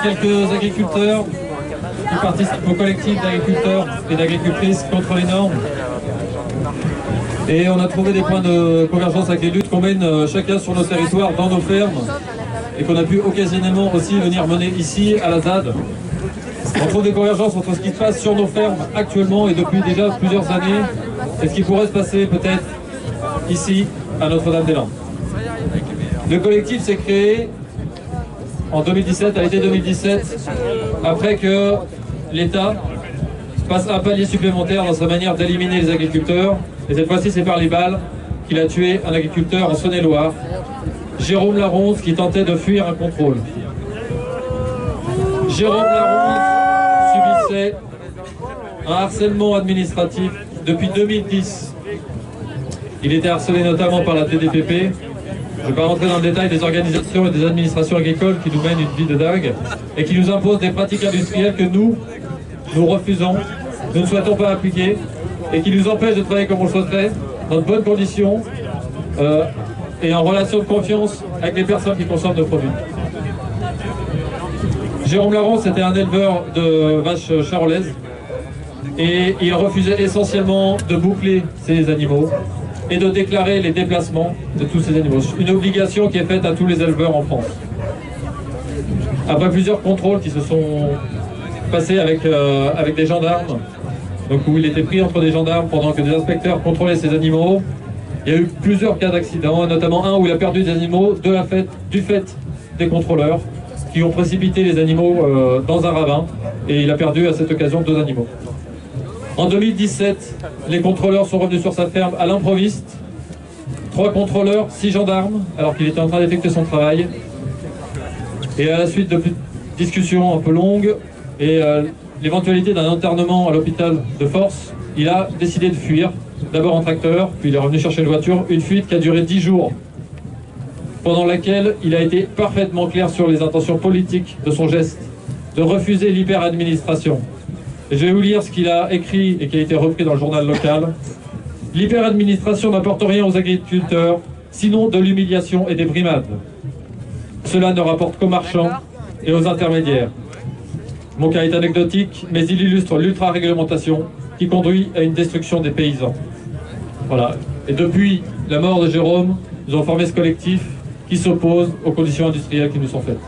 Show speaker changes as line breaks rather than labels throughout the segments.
quelques agriculteurs qui participent au collectif d'agriculteurs et d'agricultrices contre les normes. Et on a trouvé des points de convergence avec les luttes qu'on mène chacun sur nos territoires, dans nos fermes, et qu'on a pu occasionnellement aussi venir mener ici à la ZAD. On trouve des convergences entre ce qui se passe sur nos fermes actuellement et depuis déjà plusieurs années, et ce qui pourrait se passer peut-être ici à Notre-Dame-des-Landes. Le collectif s'est créé en 2017, à l'été 2017, après que l'État passe un palier supplémentaire dans sa manière d'éliminer les agriculteurs. Et cette fois-ci, c'est par les balles qu'il a tué un agriculteur en Saône-et-Loire, Jérôme Laronze, qui tentait de fuir un contrôle. Jérôme Laronze subissait un harcèlement administratif depuis 2010. Il était harcelé notamment par la TDPP. Je ne vais pas rentrer dans le détail des organisations et des administrations agricoles qui nous mènent une vie de dingue et qui nous imposent des pratiques industrielles que nous refusons, nous ne souhaitons pas appliquer et qui nous empêchent de travailler comme on le souhaiterait, dans de bonnes conditions et en relation de confiance avec les personnes qui consomment nos produits. Jérôme Laronce était un éleveur de vaches charolaises et il refusait essentiellement de boucler ses animaux et de déclarer les déplacements de tous ces animaux. Une obligation qui est faite à tous les éleveurs en France. Après plusieurs contrôles qui se sont passés avec des gendarmes, donc où il était pris entre des gendarmes pendant que des inspecteurs contrôlaient ces animaux, il y a eu plusieurs cas d'accidents, notamment un où il a perdu des animaux du fait des contrôleurs qui ont précipité les animaux dans un ravin et il a perdu à cette occasion 2 animaux. En 2017, les contrôleurs sont revenus sur sa ferme à l'improviste. 3 contrôleurs, 6 gendarmes, alors qu'il était en train d'effectuer son travail. Et à la suite de discussions un peu longues et l'éventualité d'un internement à l'hôpital de force, il a décidé de fuir, d'abord en tracteur, puis il est revenu chercher une voiture, une fuite qui a duré 10 jours, pendant laquelle il a été parfaitement clair sur les intentions politiques de son geste, de refuser l'hyperadministration. Et je vais vous lire ce qu'il a écrit et qui a été repris dans le journal local. L'hyperadministration n'apporte rien aux agriculteurs, sinon de l'humiliation et des brimades. Cela ne rapporte qu'aux marchands et aux intermédiaires. Mon cas est anecdotique, mais il illustre l'ultra-réglementation qui conduit à une destruction des paysans. Voilà. Et depuis la mort de Jérôme, nous avons formé ce collectif qui s'oppose aux conditions industrielles qui nous sont faites.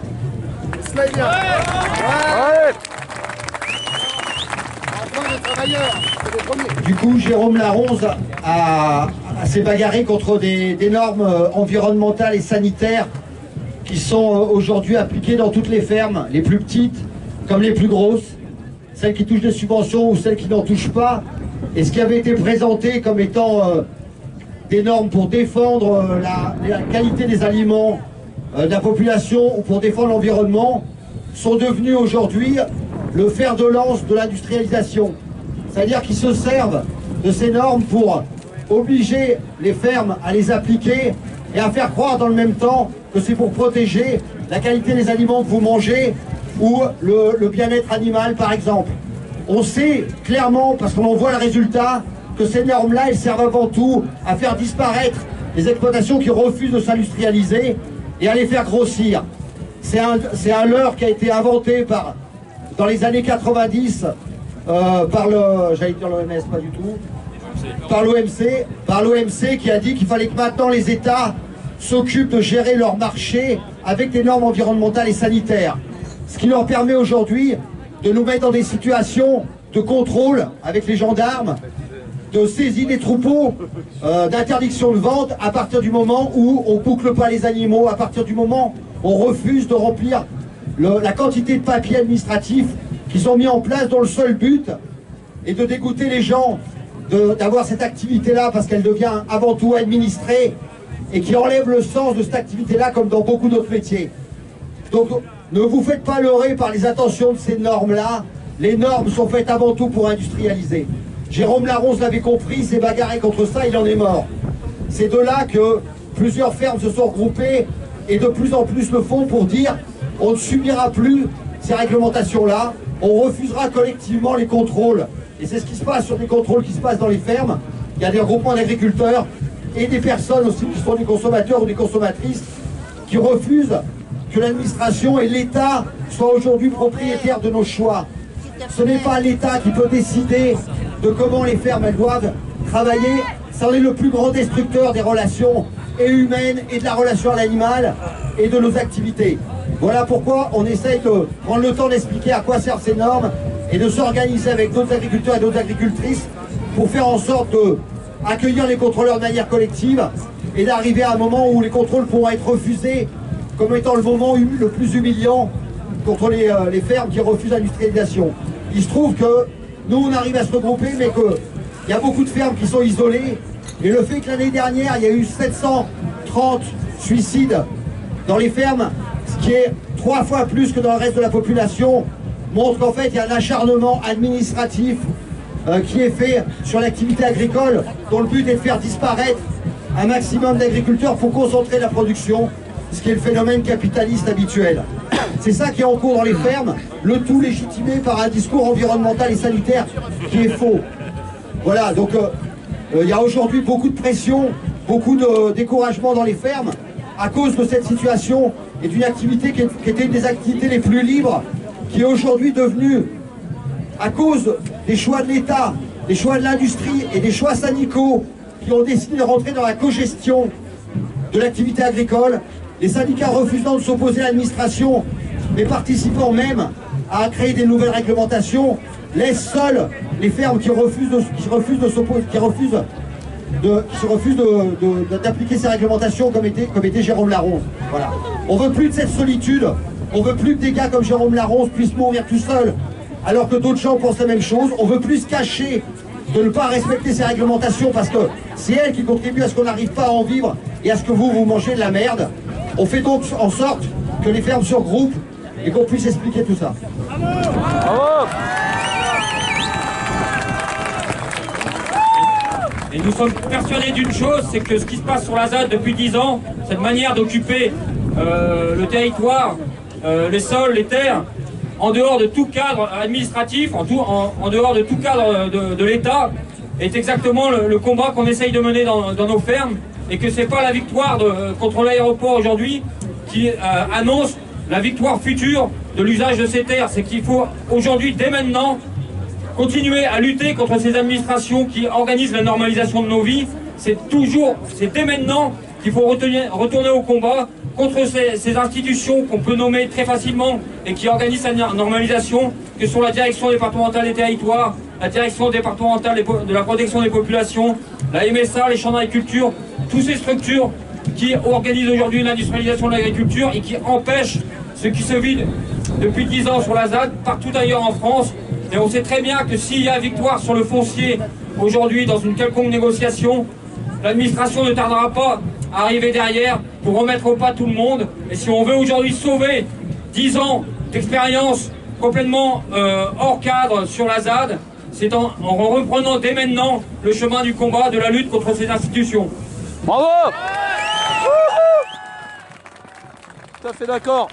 Du coup, Jérôme Laronze s'est bagarré contre des normes environnementales et sanitaires qui sont aujourd'hui appliquées dans toutes les fermes, les plus petites comme les plus grosses, celles qui touchent des subventions ou celles qui n'en touchent pas. Et ce qui avait été présenté comme étant des normes pour défendre la qualité des aliments de la population ou pour défendre l'environnement sont devenus aujourd'hui le fer de lance de l'industrialisation. C'est-à-dire qu'ils se servent de ces normes pour obliger les fermes à les appliquer et à faire croire dans le même temps que c'est pour protéger la qualité des aliments que vous mangez ou le bien-être animal par exemple. On sait clairement, parce qu'on en voit le résultat, que ces normes-là, elles servent avant tout à faire disparaître les exploitations qui refusent de s'industrialiser et à les faire grossir. C'est un leurre qui a été inventé dans les années 90 par j'allais dire l'OMS, pas du tout, par l'OMC qui a dit qu'il fallait que maintenant les États s'occupent de gérer leur marché avec des normes environnementales et sanitaires. Ce qui leur permet aujourd'hui de nous mettre dans des situations de contrôle avec les gendarmes, de saisie des troupeaux, d'interdiction de vente à partir du moment où on ne boucle pas les animaux, à partir du moment où on refuse de remplir la quantité de papiers administratifs qui sont mis en place dont le seul but est de dégoûter les gens d'avoir cette activité-là parce qu'elle devient avant tout administrée et qui enlève le sens de cette activité-là comme dans beaucoup d'autres métiers. Donc ne vous faites pas leurrer par les intentions de ces normes-là. Les normes sont faites avant tout pour industrialiser. Jérôme Laronze l'avait compris, s'est bagarré contre ça, il en est mort. C'est de là que plusieurs fermes se sont regroupées et de plus en plus le font pour dire on ne subira plus ces réglementations-là, on refusera collectivement les contrôles. Et c'est ce qui se passe sur les contrôles qui se passent dans les fermes. Il y a des regroupements d'agriculteurs et des personnes aussi qui sont des consommateurs ou des consommatrices qui refusent que l'administration et l'État soient aujourd'hui propriétaires de nos choix. Ce n'est pas l'État qui peut décider de comment les fermes elles doivent travailler. Ça est le plus grand destructeur des relations et humaines et de la relation à l'animal et de nos activités. Voilà pourquoi on essaye de prendre le temps d'expliquer à quoi servent ces normes et de s'organiser avec d'autres agriculteurs et d'autres agricultrices pour faire en sorte d'accueillir les contrôleurs de manière collective et d'arriver à un moment où les contrôles pourront être refusés comme étant le moment le plus humiliant contre les fermes qui refusent l'industrialisation. Il se trouve que nous on arrive à se regrouper mais qu'il y a beaucoup de fermes qui sont isolées et le fait que l'année dernière il y a eu 730 suicides dans les fermes, ce qui est 3 fois plus que dans le reste de la population, montre qu'en fait il y a un acharnement administratif qui est fait sur l'activité agricole dont le but est de faire disparaître un maximum d'agriculteurs pour concentrer la production, ce qui est le phénomène capitaliste habituel. C'est ça qui est en cours dans les fermes, le tout légitimé par un discours environnemental et sanitaire qui est faux. Voilà, donc il y a aujourd'hui beaucoup de pression, beaucoup de découragement dans les fermes à cause de cette situation et d'une activité qui était une des activités les plus libres, qui est aujourd'hui devenue, à cause des choix de l'État, des choix de l'industrie et des choix syndicaux qui ont décidé de rentrer dans la cogestion de l'activité agricole, les syndicats refusant de s'opposer à l'administration, mais participant même à créer des nouvelles réglementations, laissent seules les fermes qui refusent d'appliquer ces réglementations comme était Jérôme Laronce. Voilà. On veut plus de cette solitude, on veut plus que des gars comme Jérôme Laronce puissent mourir tout seuls, alors que d'autres gens pensent la même chose. On veut plus se cacher de ne pas respecter ces réglementations parce que c'est elles qui contribuent à ce qu'on n'arrive pas à en vivre et à ce que vous mangez de la merde. On fait donc en sorte que les fermes se regroupent et qu'on puisse expliquer tout ça.
Bravo.
Et nous sommes persuadés d'une chose, c'est que ce qui se passe sur la ZAD depuis 10 ans, cette manière d'occuper le territoire, les sols, les terres, en dehors de tout cadre administratif, en dehors de tout cadre de l'État, est exactement le combat qu'on essaye de mener dans nos fermes, et que c'est pas la victoire contre l'aéroport aujourd'hui qui annonce la victoire future de l'usage de ces terres. C'est qu'il faut aujourd'hui, dès maintenant, continuer à lutter contre ces administrations qui organisent la normalisation de nos vies. C'est dès maintenant qu'il faut retourner au combat contre ces institutions qu'on peut nommer très facilement et qui organisent la normalisation, que sont la direction départementale des territoires, la direction départementale de la protection des populations, la MSA, les champs d'agriculture, toutes ces structures qui organisent aujourd'hui l'industrialisation de l'agriculture et qui empêchent ce qui se vide depuis 10 ans sur la ZAD, partout ailleurs en France. Et on sait très bien que s'il y a victoire sur le foncier aujourd'hui dans une quelconque négociation, l'administration ne tardera pas à arriver derrière pour remettre au pas tout le monde. Et si on veut aujourd'hui sauver 10 ans d'expérience complètement hors cadre sur la ZAD, c'est en reprenant dès maintenant le chemin du combat, de la lutte contre ces institutions.
Bravo. Tout à fait d'accord.